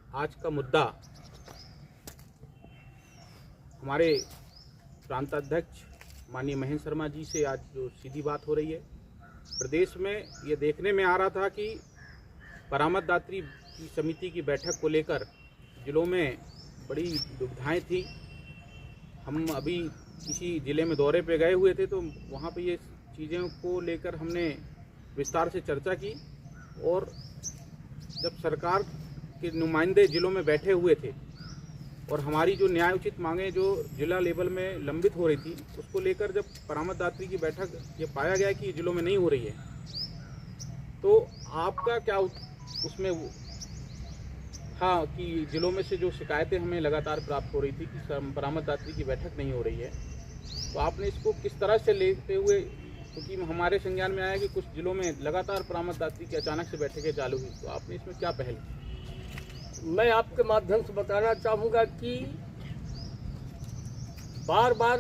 आज का मुद्दा हमारे प्रांत अध्यक्ष माननीय महेंद्र शर्मा जी से आज जो सीधी बात हो रही है, प्रदेश में ये देखने में आ रहा था कि परामर्शदात्री की समिति की बैठक को लेकर जिलों में बड़ी दुविधाएं थी। हम अभी किसी ज़िले में दौरे पे गए हुए थे तो वहाँ पे ये चीज़ों को लेकर हमने विस्तार से चर्चा की और जब सरकार के नुमाइंदे ज़िलों में बैठे हुए थे और हमारी जो न्याय उचित मांगें जो जिला लेवल में लंबित हो रही थी उसको लेकर जब परामर्शदात्री की बैठक ये पाया गया कि ज़िलों में नहीं हो रही है, तो आपका क्या उसमें हाँ कि ज़िलों में से जो शिकायतें हमें लगातार प्राप्त हो रही थी कि परामर्शदात्री की बैठक नहीं हो रही है, तो आपने इसको किस तरह से लेते हुए, क्योंकि हमारे संज्ञान में आया कि कुछ जिलों में लगातार परामर्शदात्री की अचानक से बैठकें चालू हुई, तो आपने इसमें क्या पहल की? मैं आपके माध्यम से बताना चाहूँगा कि बार बार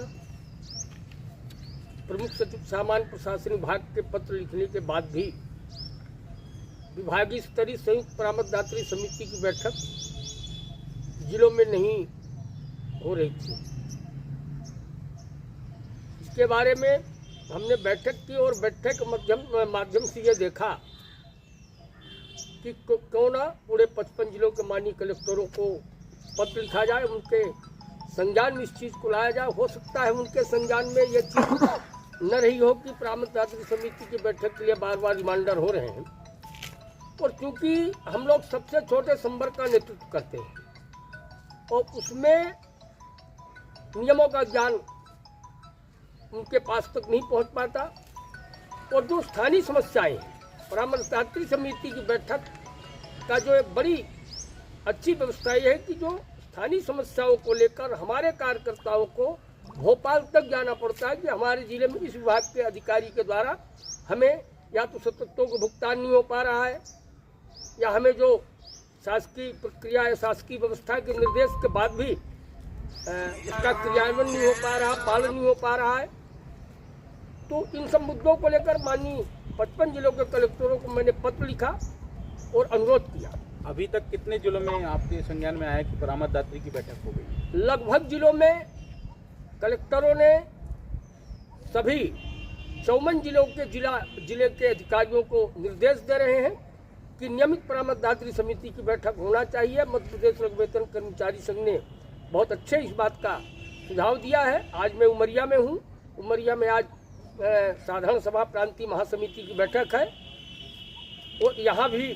प्रमुख सचिव सामान्य प्रशासन विभाग के पत्र लिखने के बाद भी विभागीय स्तरीय संयुक्त परामर्शदात्री समिति की बैठक जिलों में नहीं हो रही थी। इसके बारे में हमने बैठक की और बैठक के माध्यम से ये देखा कि क्यों ना पूरे 55 जिलों के माननीय कलेक्टरों को पत्र लिखा जाए, उनके संज्ञान में इस चीज़ को लाया जाए। हो सकता है उनके संज्ञान में ये चीज़ न रही हो कि परामर्शदात्री समिति की बैठक के लिए बार बार रिमाइंडर हो रहे हैं, और चूँकि हम लोग सबसे छोटे संवर्ग का नेतृत्व करते हैं और उसमें नियमों का ज्ञान उनके पास तक नहीं पहुंच पाता, और जो स्थानीय समस्याएं हैं, परामर्शदात्री समिति की बैठक का जो एक बड़ी अच्छी व्यवस्था यह है कि जो स्थानीय समस्याओं को लेकर हमारे कार्यकर्ताओं को भोपाल तक जाना पड़ता है कि हमारे जिले में इस विभाग के अधिकारी के द्वारा हमें या तो सततों को भुगतान नहीं हो पा रहा है, या हमें जो शासकीय प्रक्रिया या शासकीय व्यवस्था के निर्देश के बाद भी इसका क्रियान्वयन नहीं हो पा रहा, पालन नहीं हो पा रहा है। तो इन सब मुद्दों को लेकर माननीय 55 जिलों के कलेक्टरों को मैंने पत्र लिखा और अनुरोध किया। अभी तक कितने जिलों में आपके संज्ञान में आया कि परामर्शदात्री की बैठक हो गई? लगभग जिलों में कलेक्टरों ने सभी 54 जिलों के जिले के अधिकारियों को निर्देश दे रहे हैं कि नियमित परामर्शदात्री समिति की बैठक होना चाहिए। मध्य प्रदेश लघु वेतन कर्मचारी संघ ने बहुत अच्छे इस बात का सुझाव दिया है। आज मैं उमरिया में हूँ। उमरिया में आज साधारण सभा प्रांतीय महासमिति की बैठक है और यहाँ भी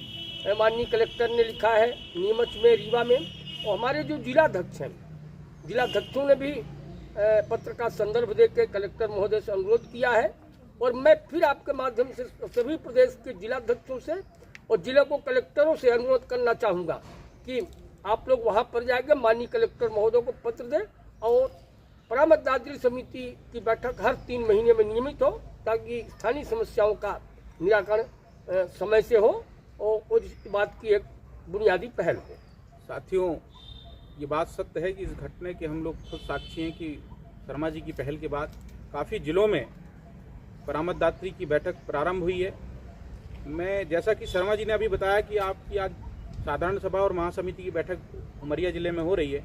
माननीय कलेक्टर ने लिखा है, नीमच में, रीवा में, और हमारे जो जिलाध्यक्ष हैं, जिलाध्यक्षों ने भी पत्र का संदर्भ देकर कलेक्टर महोदय से अनुरोध किया है। और मैं फिर आपके माध्यम से सभी प्रदेश के जिलाध्यक्षों से और जिले को कलेक्टरों से अनुरोध करना चाहूँगा कि आप लोग वहाँ पर जाकर माननीय कलेक्टर महोदय को पत्र दें और परामर्शदात्री समिति की बैठक हर 3 महीने में नियमित हो, ताकि स्थानीय समस्याओं का निराकरण समय से हो और इस बात की एक बुनियादी पहल हो। साथियों, ये बात सत्य है कि इस घटने के हम लोग खुद साक्षी हैं कि शर्मा जी की पहल के बाद काफ़ी जिलों में परामर्शदात्री की बैठक प्रारंभ हुई है। मैं जैसा कि शर्मा जी ने अभी बताया कि आपकी आज साधारण सभा और महासमिति की बैठक उमरिया जिले में हो रही है,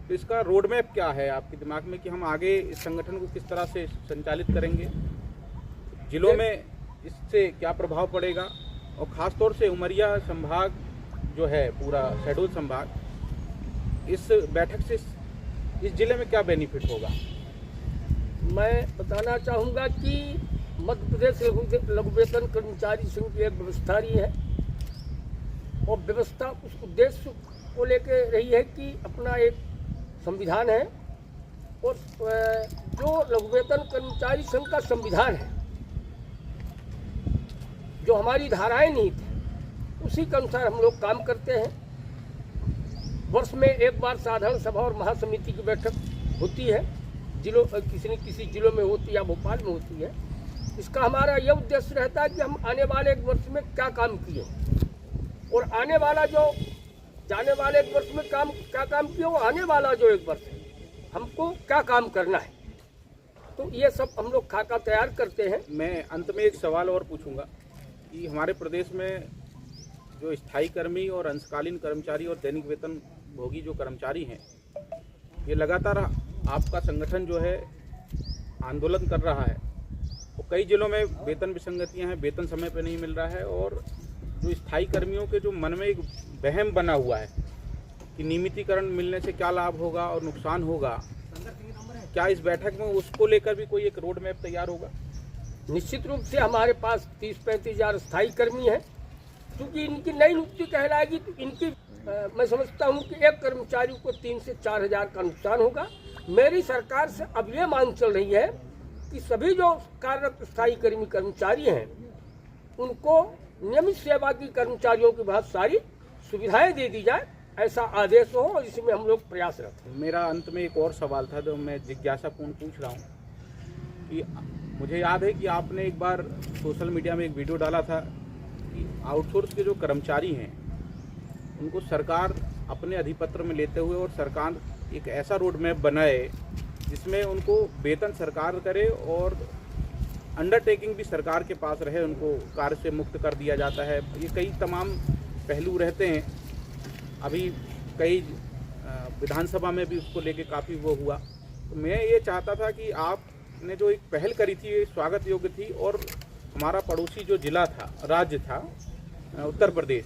तो इसका रोड मैप क्या है आपके दिमाग में कि हम आगे इस संगठन को किस तरह से संचालित करेंगे, जिलों में इससे क्या प्रभाव पड़ेगा, और ख़ास तौर से उमरिया संभाग जो है पूरा शहडोल संभाग, इस बैठक से इस जिले में क्या बेनिफिट होगा? मैं बताना चाहूँगा कि मध्य प्रदेश लघु वेतन कर्मचारी संघ की एक व्यवस्था रही है और व्यवस्था उस उद्देश्य को लेकर रही है कि अपना एक संविधान है और जो लघु वेतन कर्मचारी संघ का संविधान है, जो हमारी धाराएं नीति है, उसी के अनुसार हम लोग काम करते हैं। वर्ष में एक बार साधारण सभा और महासमिति की बैठक होती है, जिलों किसी न किसी जिलों में होती है या भोपाल में होती है। इसका हमारा यह उद्देश्य रहता है कि हम आने वाले एक वर्ष में क्या काम किए और आने वाला जो जाने वाले एक वर्ष में क्या काम किए, वो आने वाला जो एक वर्ष है हमको क्या काम करना है। तो ये सब हम लोग खाका तैयार करते हैं। मैं अंत में एक सवाल और पूछूंगा कि हमारे प्रदेश में जो स्थायी कर्मी और अंशकालीन कर्मचारी और दैनिक वेतन भोगी जो कर्मचारी हैं, ये लगातार आपका संगठन जो है आंदोलन कर रहा है। और कई जिलों में वेतन विसंगतियां हैं, वेतन समय पर नहीं मिल रहा है, और जो स्थायी कर्मियों के जो मन में एक वहम बना हुआ है कि नियमितीकरण मिलने से क्या लाभ होगा और नुकसान होगा, क्या इस बैठक में उसको लेकर भी कोई एक रोड मैप तैयार होगा? निश्चित रूप से हमारे पास 30-35 हज़ार स्थायी कर्मी हैं। क्योंकि इनकी नई नियुक्ति कहलाएगी तो इनकी मैं समझता हूं कि एक कर्मचारी को 3 से 4 हज़ार का नुकसान होगा। मेरी सरकार से अब ये मांग चल रही है कि सभी जो कार्यरत स्थायी कर्मचारी हैं उनको नियमित सेवा की कर्मचारियों की बहुत सारी सुविधाएं दे दी जाए, ऐसा आदेश हो, और इसमें हम लोग प्रयासरत हैं। मेरा अंत में एक और सवाल था जो मैं जिज्ञासापूर्ण पूछ रहा हूँ कि मुझे याद है कि आपने एक बार सोशल मीडिया में एक वीडियो डाला था कि आउटसोर्स के जो कर्मचारी हैं उनको सरकार अपने अधिपत्र में लेते हुए और सरकार एक ऐसा रोड मैप बनाए जिसमें उनको वेतन सरकार करे और अंडरटेकिंग भी सरकार के पास रहे, उनको कार्य से मुक्त कर दिया जाता है। ये कई तमाम पहलू रहते हैं। अभी कई विधानसभा में भी उसको लेके काफ़ी वो हुआ। तो मैं ये चाहता था कि आपने जो एक पहल करी थी ये स्वागत योग्य थी, और हमारा पड़ोसी जो जिला था, राज्य था उत्तर प्रदेश,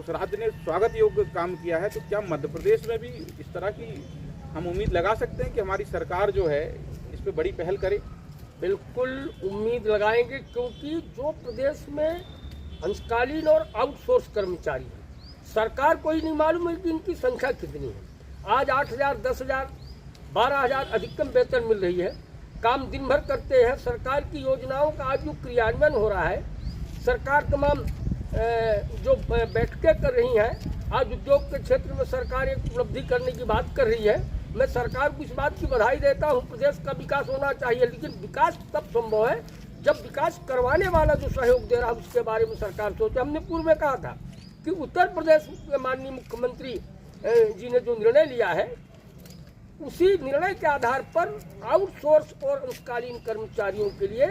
उस राज्य ने स्वागत योग्य काम किया है। तो क्या मध्य प्रदेश में भी इस तरह की हम उम्मीद लगा सकते हैं कि हमारी सरकार जो है इस पर बड़ी पहल करे? बिल्कुल उम्मीद लगाएंगे, क्योंकि जो प्रदेश में अंशकालीन और आउटसोर्स कर्मचारी हैं, सरकार को ही नहीं मालूम है कि इनकी संख्या कितनी है। आज 8,000, 10,000, 12,000 अधिकतम वेतन मिल रही है, काम दिन भर करते हैं। सरकार की योजनाओं का आज जो क्रियान्वयन हो रहा है, सरकार तमाम जो बैठकें कर रही हैं, आज उद्योग के क्षेत्र में सरकार एक उपलब्धि करने की बात कर रही है। मैं सरकार को इस बात की बधाई देता हूं। प्रदेश का विकास होना चाहिए, लेकिन विकास तब संभव है जब विकास करवाने वाला जो सहयोग दे रहा है उसके बारे में सरकार सोचे। हमने पूर्व में कहा था कि उत्तर प्रदेश के माननीय मुख्यमंत्री जी ने जो निर्णय लिया है, उसी निर्णय के आधार पर आउटसोर्स और अंशकालीन कर्मचारियों के लिए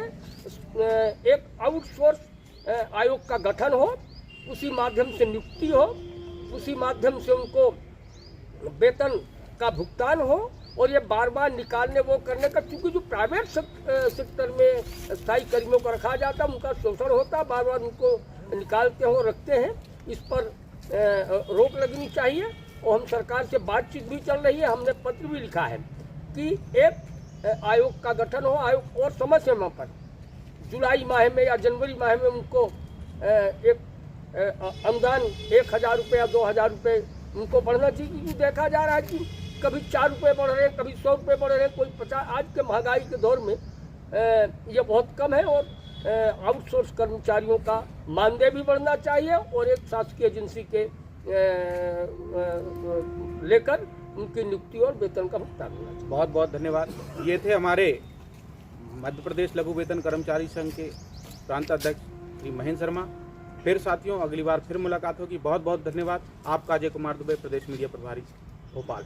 एक आउटसोर्स आयोग का गठन हो, उसी माध्यम से नियुक्ति हो, उसी माध्यम से उनको वेतन का भुगतान हो, और ये बार बार निकालने वो करने का, क्योंकि जो प्राइवेट सेक्टर में स्थायी कर्मियों को रखा जाता है उनका शोषण होता, बार बार उनको निकालते हो रखते हैं। इस पर रोक लगनी चाहिए, और हम सरकार से बातचीत भी चल रही है। हमने पत्र भी लिखा है कि एक आयोग का गठन हो, आयोग और समय समय पर जुलाई माह में या जनवरी माह में उनको एक अनुदान 1,000 रुपये या 2,000 रुपये उनको बढ़ना चाहिए। क्योंकि देखा जा रहा है कि कभी 4 रुपये बढ़ रहे हैं, कभी 100 रुपये बढ़ रहे हैं, कोई 50। आज के महंगाई के दौर में ये बहुत कम है, और आउटसोर्स कर्मचारियों का मानदेय भी बढ़ना चाहिए, और एक शासकीय एजेंसी के लेकर उनकी नियुक्ति और वेतन का भुगतान होना चाहिए। बहुत बहुत धन्यवाद। ये थे हमारे मध्य प्रदेश लघु वेतन कर्मचारी संघ के प्रांत अध्यक्ष श्री महेंद्र शर्मा। फिर साथियों, अगली बार फिर मुलाकात होगी। बहुत बहुत धन्यवाद। आपका अजय कुमार दुबे, प्रदेश मीडिया प्रभारी, भोपाल।